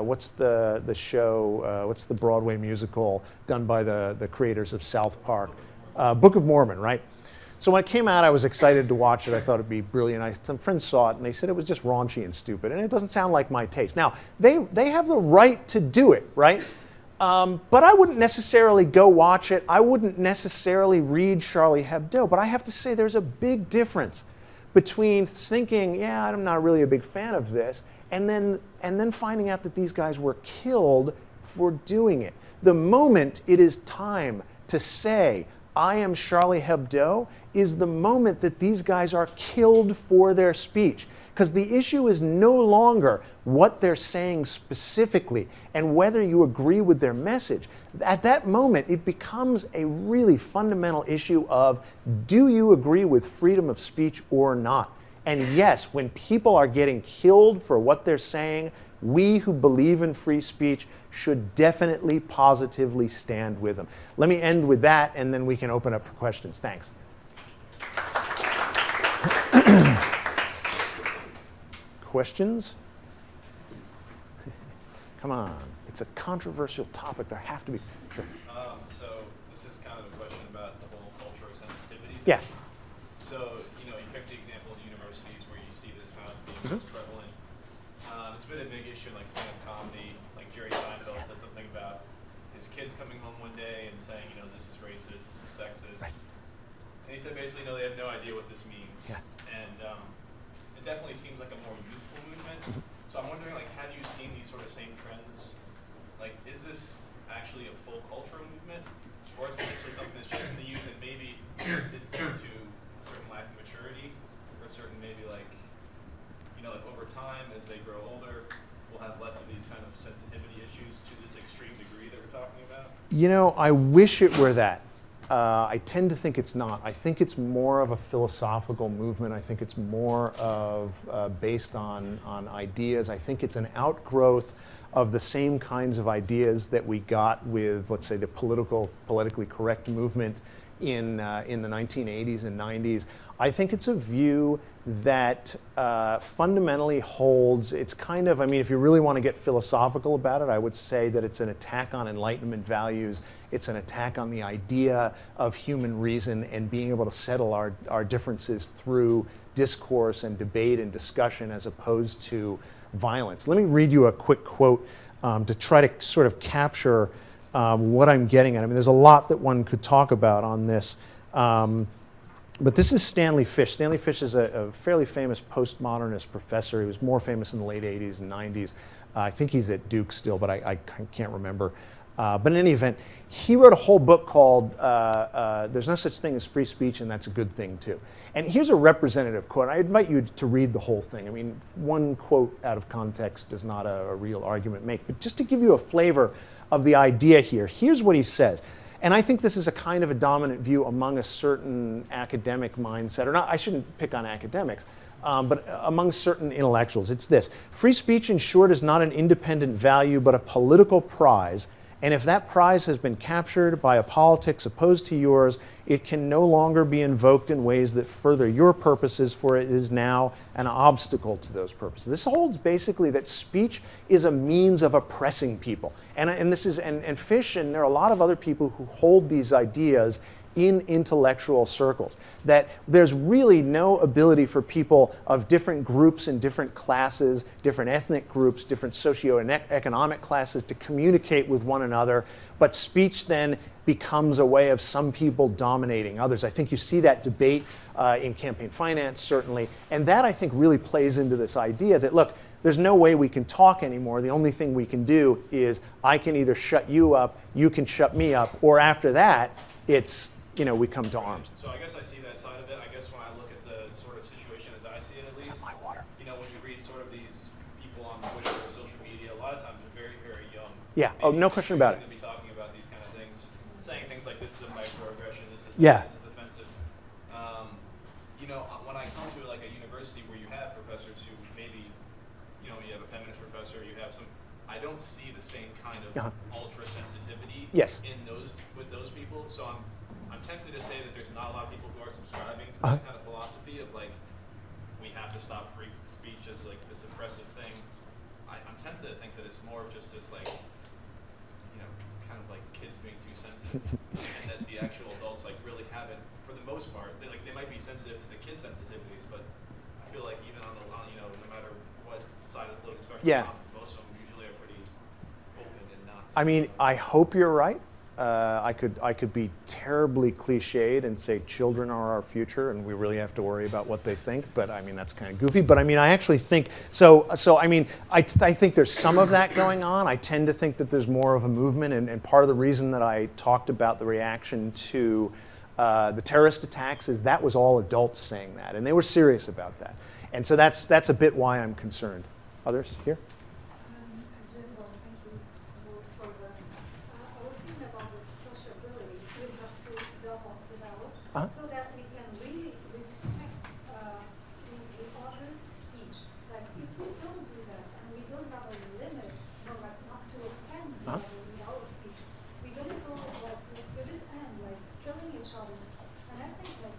what's the show, what's the Broadway musical done by the creators of South Park? Book of Mormon, right? So when it came out, I was excited to watch it. I thought it'd be brilliant. Some friends saw it and they said it was just raunchy and stupid, and it doesn't sound like my taste. Now, they have the right to do it, right? But I wouldn't necessarily go watch it. I wouldn't necessarily read Charlie Hebdo. But I have to say there's a big difference between thinking, yeah, I'm not really a big fan of this, and then finding out that these guys were killed for doing it. The moment it is time to say, I am Charlie Hebdo, is the moment that these guys are killed for their speech. Because the issue is no longer what they're saying specifically and whether you agree with their message. At that moment, it becomes a really fundamental issue of, do you agree with freedom of speech or not? And yes, when people are getting killed for what they're saying, we who believe in free speech should definitely positively stand with them. Let me end with that, and then we can open up for questions. Thanks. Questions? Come on. It's a controversial topic. There have to be. Sure. So this is kind of a question about the whole cultural sensitivity. Yeah. So, you picked the examples of universities where you see this kind of being most prevalent. It's been a big issue in stand-up comedy. Like Jerry Seinfeld said something about his kids coming home one day and saying, this is racist, this is sexist. Right. And he said basically, they have no idea what this means. Yeah. And it definitely seems like a more youthful movement. So I'm wondering, have you seen these sort of same trends? Is this actually a full cultural movement? Or is it potentially something that's just in the youth and maybe is due to a certain lack of maturity? Or a certain maybe over time, as they grow older, we'll have less of these kind of sensitivity issues to this extreme degree that we're talking about? I wish it were that. I tend to think it's not. I think it's more of a philosophical movement. I think it's more of based on ideas. I think it's an outgrowth of the same kinds of ideas that we got with, let's say, the politically correct movement in the 1980s and 90s. I think it's a view that fundamentally holds, it's kind of, if you really want to get philosophical about it, I would say that it's an attack on Enlightenment values. It's an attack on the idea of human reason and being able to settle our differences through discourse and debate and discussion as opposed to violence. Let me read you a quick quote to try to sort of capture what I'm getting at. There's a lot that one could talk about on this. But this is Stanley Fish. Stanley Fish is a fairly famous postmodernist professor. He was more famous in the late 80s and 90s. I think he's at Duke still, but I can't remember. But in any event, he wrote a whole book called There's No Such Thing as Free Speech, and That's a Good Thing, Too. And here's a representative quote. I invite you to read the whole thing. I mean, one quote out of context does not a real argument make. But just to give you a flavor of the idea here, here's what he says. And I think this is a kind of a dominant view among a certain academic mindset, or not, I shouldn't pick on academics, but among certain intellectuals. It's this: free speech, in short, is not an independent value, but a political prize. And if that prize has been captured by a politics opposed to yours, it can no longer be invoked in ways that further your purposes, for it is now an obstacle to those purposes. This holds basically that speech is a means of oppressing people. And this is, and Fish, and there are a lot of other people who hold these ideas in intellectual circles, that there's really no ability for people of different groups and different classes, different ethnic groups, different socioeconomic classes to communicate with one another, but speech then becomes a way of some people dominating others. I think you see that debate in campaign finance, certainly, and that I think really plays into this idea that, look, there's no way we can talk anymore. The only thing we can do is I can either shut you up, you can shut me up, or after that, it's, you know, we come to arms. So I guess I see that side of it. I guess when I look at the sort of situation as I see it, at least, my water. you know, when you read sort of these people on Twitter or social media, a lot of times they're very, very young. Yeah. Oh, no question about it. To be talking about these kind of things, saying things like this is a microaggression, this is this is offensive. You know, when I come to like a university where you have professors who maybe, you know, you have a feminist professor, you have some, I don't see the same kind of ultra sensitivity in those with those people. So I'm tempted to say that there's not a lot of people who are subscribing to that kind of philosophy of like, we have to stop free speech as like this oppressive thing. I'm tempted to think that it's more of just this like, you know, kind of like kids being too sensitive, and that the actual adults like really haven't, for the most part, they might be sensitive to the kids' sensitivities, but I feel like even on you know, no matter what side of the political spectrum, most of them usually are pretty open and not. I mean, I hope you're right. I could be terribly cliched and say children are our future and we really have to worry about what they think, but I mean, that's kind of goofy. But I mean, I actually think, so I mean, I think there's some of that going on. I tend to think that there's more of a movement, and part of the reason that I talked about the reaction to the terrorist attacks is that was all adults saying that, and they were serious about that. And so that's a bit why I'm concerned. Others here? So that we can really respect the other's speech. Like if we don't do that and we don't have a limit for like not to offend the other with our speech, we're going to go like, to this end, like killing each other. And I think like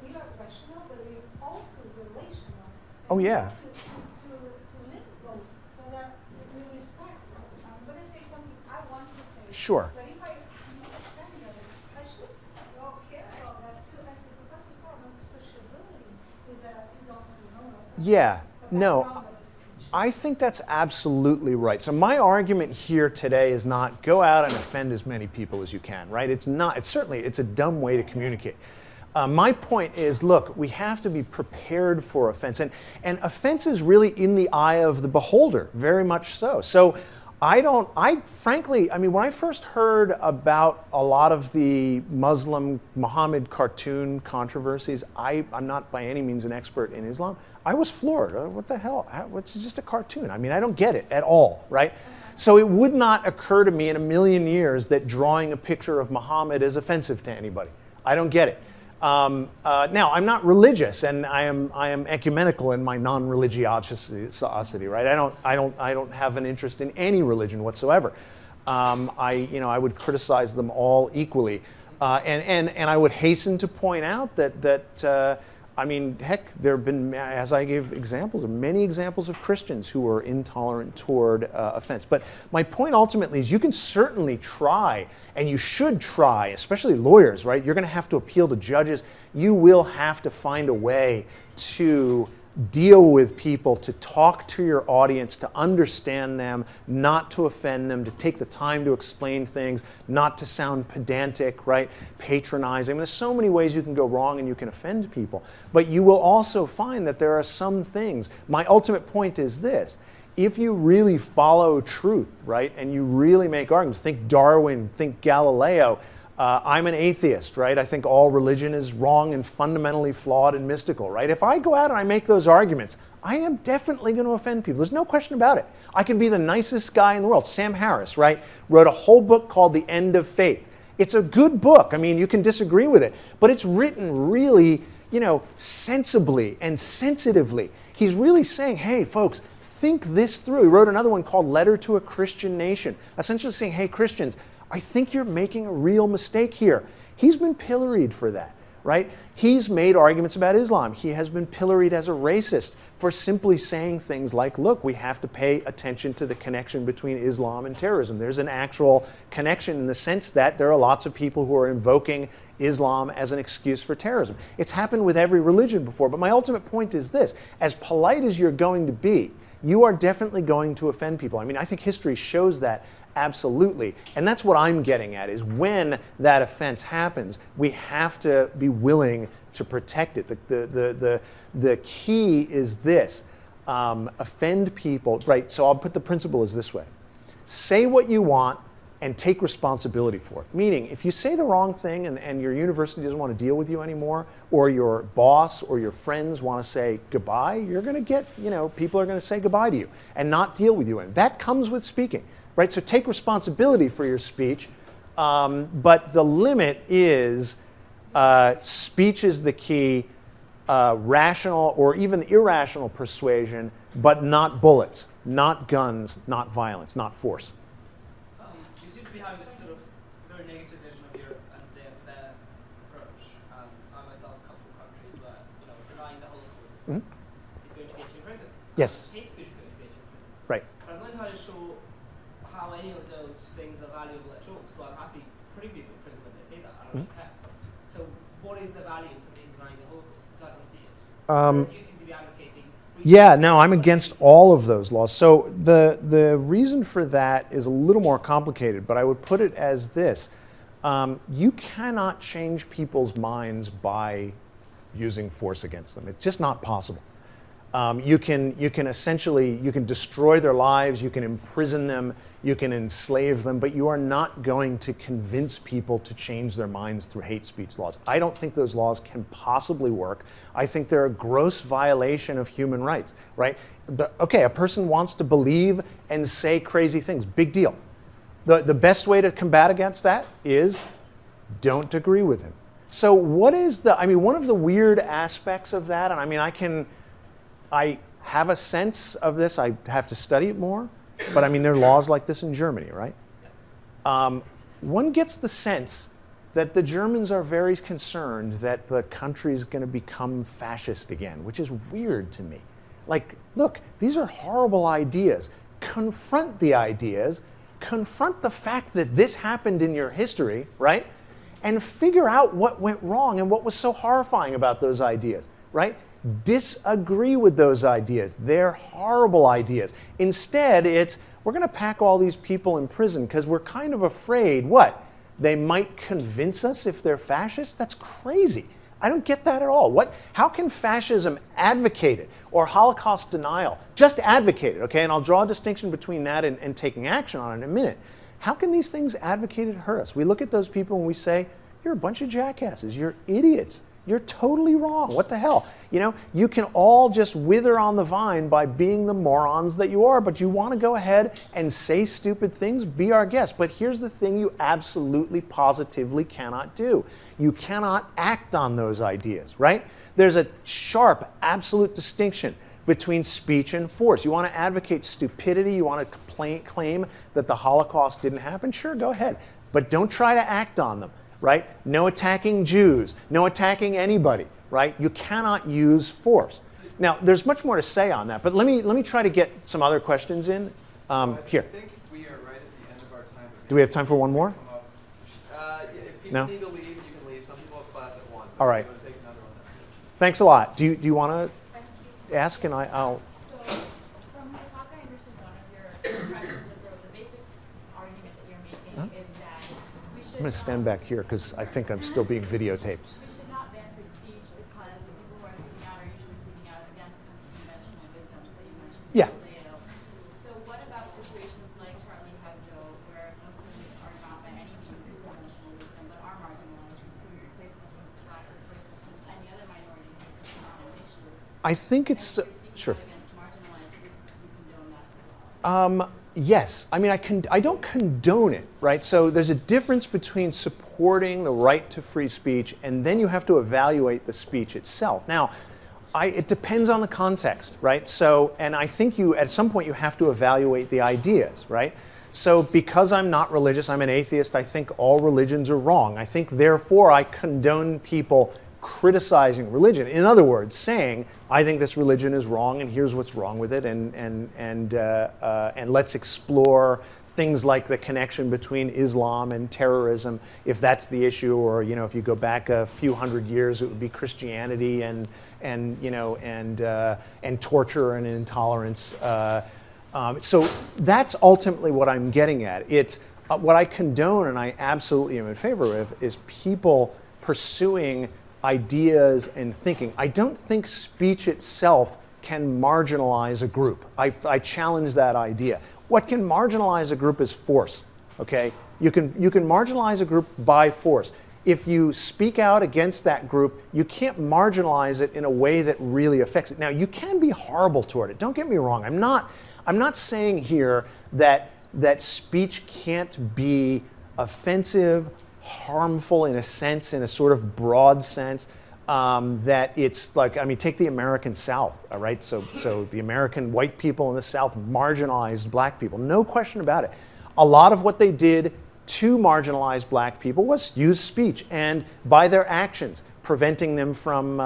we are rational, but we're also relational. Oh yeah. To live both, so that we respect. I'm going to say something I want to say. Sure. But if I offend the other, I should well care about that too. As the professor said, sociability is also normal. Yeah. No. Wrong with the speech. I think that's absolutely right. So my argument here today is not go out and offend as many people as you can, right? It's not. It's certainly, it's a dumb way to communicate. My point is, look, we have to be prepared for offense. And offense is really in the eye of the beholder, very much so. So frankly, I mean, when I first heard about a lot of the Muslim Muhammad cartoon controversies, I'm not by any means an expert in Islam. I was floored. What the hell? It's just a cartoon. I mean, I don't get it at all, right? So it would not occur to me in a million years that drawing a picture of Muhammad is offensive to anybody. I don't get it. Now, I'm not religious, and I am ecumenical in my non-religiosity, right? I don't have an interest in any religion whatsoever. I would criticize them all equally, and I would hasten to point out that I mean, heck, there have been, as I gave examples, many examples of Christians who are intolerant toward offense. But my point ultimately is you can certainly try, and you should try, especially lawyers, right? You're going to have to appeal to judges. You will have to find a way to deal with people, to talk to your audience, to understand them, not to offend them, to take the time to explain things, not to sound pedantic, right? Patronizing. There's so many ways you can go wrong and you can offend people. But you will also find that there are some things. My ultimate point is this. If you really follow truth, right, and you really make arguments, think Darwin, think Galileo, I'm an atheist, right? I think all religion is wrong and fundamentally flawed and mystical, right? If I go out and I make those arguments, I am definitely going to offend people. There's no question about it. I can be the nicest guy in the world. Sam Harris, right, wrote a whole book called The End of Faith. It's a good book. I mean, you can disagree with it, but it's written really, sensibly and sensitively. He's really saying, hey, folks, think this through. He wrote another one called Letter to a Christian Nation, essentially saying, hey, Christians, I think you're making a real mistake here. He's been pilloried for that, right? He's made arguments about Islam. He has been pilloried as a racist for simply saying things like, look, we have to pay attention to the connection between Islam and terrorism. There's an actual connection in the sense that there are lots of people who are invoking Islam as an excuse for terrorism. It's happened with every religion before, but my ultimate point is this. As polite as you're going to be, you are definitely going to offend people. I mean, I think history shows that absolutely. And that's what I'm getting at, is when that offense happens, we have to be willing to protect it. The key is this, offend people, right? So I'll put the principle as this way. Say what you want and take responsibility for it. Meaning, if you say the wrong thing and your university doesn't want to deal with you anymore, or your boss or your friends want to say goodbye, you're going to get, people are going to say goodbye to you and not deal with you. And that comes with speaking. Right, so take responsibility for your speech, but the limit is speech is the key, rational or even irrational persuasion, but not bullets, not guns, not violence, not force. You seem to be having this sort of very negative vision of Europe and their approach. I myself come from countries where denying the Holocaust is going to get you in prison. Yes. Hate speech is going to get you in prison. Right. But I'm not entirely sure how any of those things are valuable at all. So I'm happy putting people in prison when they say that. I don't really care. So what is the value in denying the Holocaust? Because I don't see it. Whereas you seem to be advocating free Yeah, no, I'm against all of those laws. So the reason for that is a little more complicated, but I would put it as this. You cannot change people's minds by using force against them. It's just not possible. You can essentially, you can destroy their lives, you can imprison them, you can enslave them, but you are not going to convince people to change their minds through hate speech laws. I don't think those laws can possibly work. I think they're a gross violation of human rights, right? But, okay, a person wants to believe and say crazy things, big deal. The best way to combat against that is don't agree with him. So what is one of the weird aspects of that, and I have a sense of this, I have to study it more, but there are laws like this in Germany, right? One gets the sense that the Germans are very concerned that the country is going to become fascist again, which is weird to me. Like, look, these are horrible ideas. Confront the ideas, confront the fact that this happened in your history, right? And figure out what went wrong and what was so horrifying about those ideas, right? Disagree with those ideas. They're horrible ideas. Instead, it's, we're going to pack all these people in prison because we're kind of afraid, what? They might convince us if they're fascists? That's crazy. I don't get that at all. How can fascism advocate it, or Holocaust denial just advocate it, okay? And I'll draw a distinction between that and taking action on it in a minute. How can these things advocate it hurt us? We look at those people and we say, you're a bunch of jackasses, you're idiots. You're totally wrong. What the hell? You can all just wither on the vine by being the morons that you are, but you want to go ahead and say stupid things, be our guest. But here's the thing you absolutely, positively cannot do. You cannot act on those ideas, right? There's a sharp, absolute distinction between speech and force. You want to advocate stupidity, you want to claim that the Holocaust didn't happen? Sure, go ahead. But don't try to act on them. Right? No attacking Jews, no attacking anybody, right? You cannot use force. Now, there's much more to say on that, but let me try to get some other questions in. Here. I think we are right at the end of our time. Do we have time for one more? If people No? need to leave, you can leave. Some people have class at 1. All right. If you want to take another one, that's good. Thanks a lot. Do you want to? ask and I'll. So, from the talk, I understood one of your practices, or the basic argument that you're making is that we should. I'm going to stand back here because I think I'm still being videotaped. We should not ban free speech because the people who are speaking out are usually speaking out against conventional wisdom. So you mentioned Yeah. Galileo. So what about situations like Charlie Hebdo, where Muslims are not by any means conventional wisdom, but are marginalized from some replace Muslims to black, or replace Muslims to any other minority issue? I think it's And if you're sure. speaking out against marginalized groups, you condone that as well. Yes, I mean I don't condone it, right? So there's a difference between supporting the right to free speech and then you have to evaluate the speech itself. Now, it depends on the context, right? So, and I think at some point you have to evaluate the ideas, right? So because I'm not religious, I'm an atheist, I think all religions are wrong. I think therefore I condone people criticizing religion. In other words, saying, I think this religion is wrong and here's what's wrong with it, and let's explore things like the connection between Islam and terrorism, if that's the issue, or if you go back a few hundred years, it would be Christianity and torture and intolerance. So that's ultimately what I'm getting at. It's what I condone and I absolutely am in favor of is people pursuing ideas and thinking. I don't think speech itself can marginalize a group. I challenge that idea. What can marginalize a group is force. Okay, you can marginalize a group by force. If you speak out against that group, you can't marginalize it in a way that really affects it. Now, you can be horrible toward it. Don't get me wrong. I'm not saying here that speech can't be offensive, harmful in a sense, in a sort of broad sense, that it's like, I mean, take the American South, all right? So the American white people in the South marginalized black people, no question about it. A lot of what they did to marginalize black people was use speech, and by their actions, preventing them from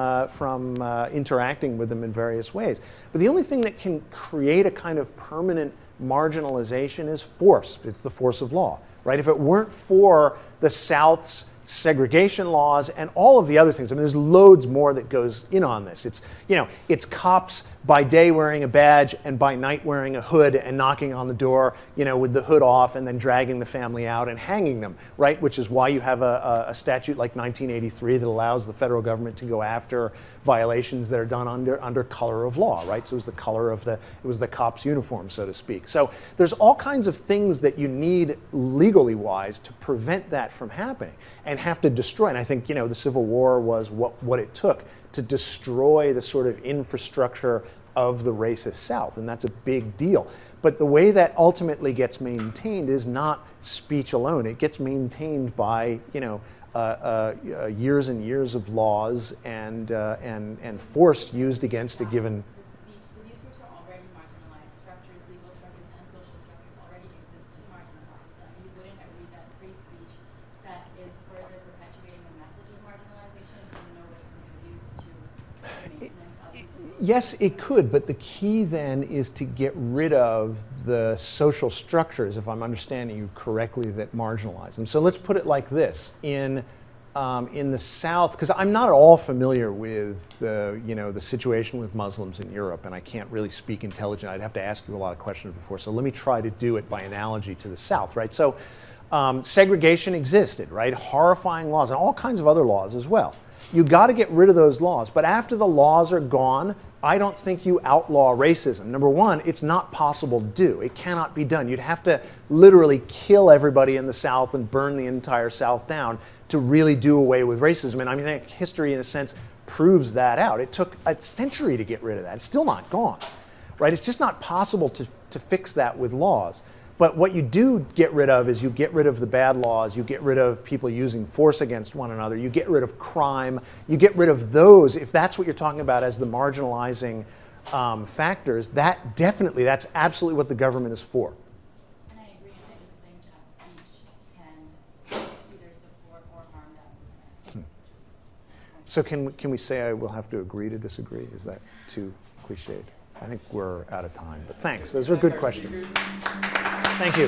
interacting with them in various ways. But the only thing that can create a kind of permanent marginalization is force. It's the force of law, right? If it weren't for the South's segregation laws and all of the other things, I mean, there's loads more that goes in on this. It's cops by day wearing a badge and by night wearing a hood and knocking on the door, with the hood off and then dragging the family out and hanging them, right? Which is why you have a statute like 1983 that allows the federal government to go after violations that are done under color of law, right? So it was the color of it was the cop's uniform, so to speak. So there's all kinds of things that you need legally wise to prevent that from happening and have to destroy. And I think, the Civil War was what it took to destroy the sort of infrastructure of the racist South, and that's a big deal. But the way that ultimately gets maintained is not speech alone. It gets maintained by, years and years of laws and force used against a given. The speech, so these groups are already marginalized. Structures, legal structures, and social structures already exist to marginalize them. You wouldn't agree that free speech that is further perpetuating the message of marginalization in no way contributes to the maintenance of these groups? Yes, it could, but the key then is to get rid of the social structures, if I'm understanding you correctly, that marginalize them. So let's put it like this. In the South, because I'm not at all familiar with the situation with Muslims in Europe, and I can't really speak intelligent. I'd have to ask you a lot of questions before, so let me try to do it by analogy to the South, right? So segregation existed, right? Horrifying laws, and all kinds of other laws as well. You got to get rid of those laws, but after the laws are gone, I don't think you outlaw racism. Number one, it's not possible to do. It cannot be done. You'd have to literally kill everybody in the South and burn the entire South down to really do away with racism. And I think history, in a sense, proves that out. It took a century to get rid of that. It's still not gone, right? It's just not possible to fix that with laws. But what you do get rid of is you get rid of the bad laws, you get rid of people using force against one another, you get rid of crime, you get rid of those, if that's what you're talking about as the marginalizing factors, that's absolutely what the government is for. And I agree, and I just think that speech can either support or harm that movement. So can we say I will have to agree to disagree? Is that too cliched? I think we're out of time, but thanks. Those are good questions. Thank you.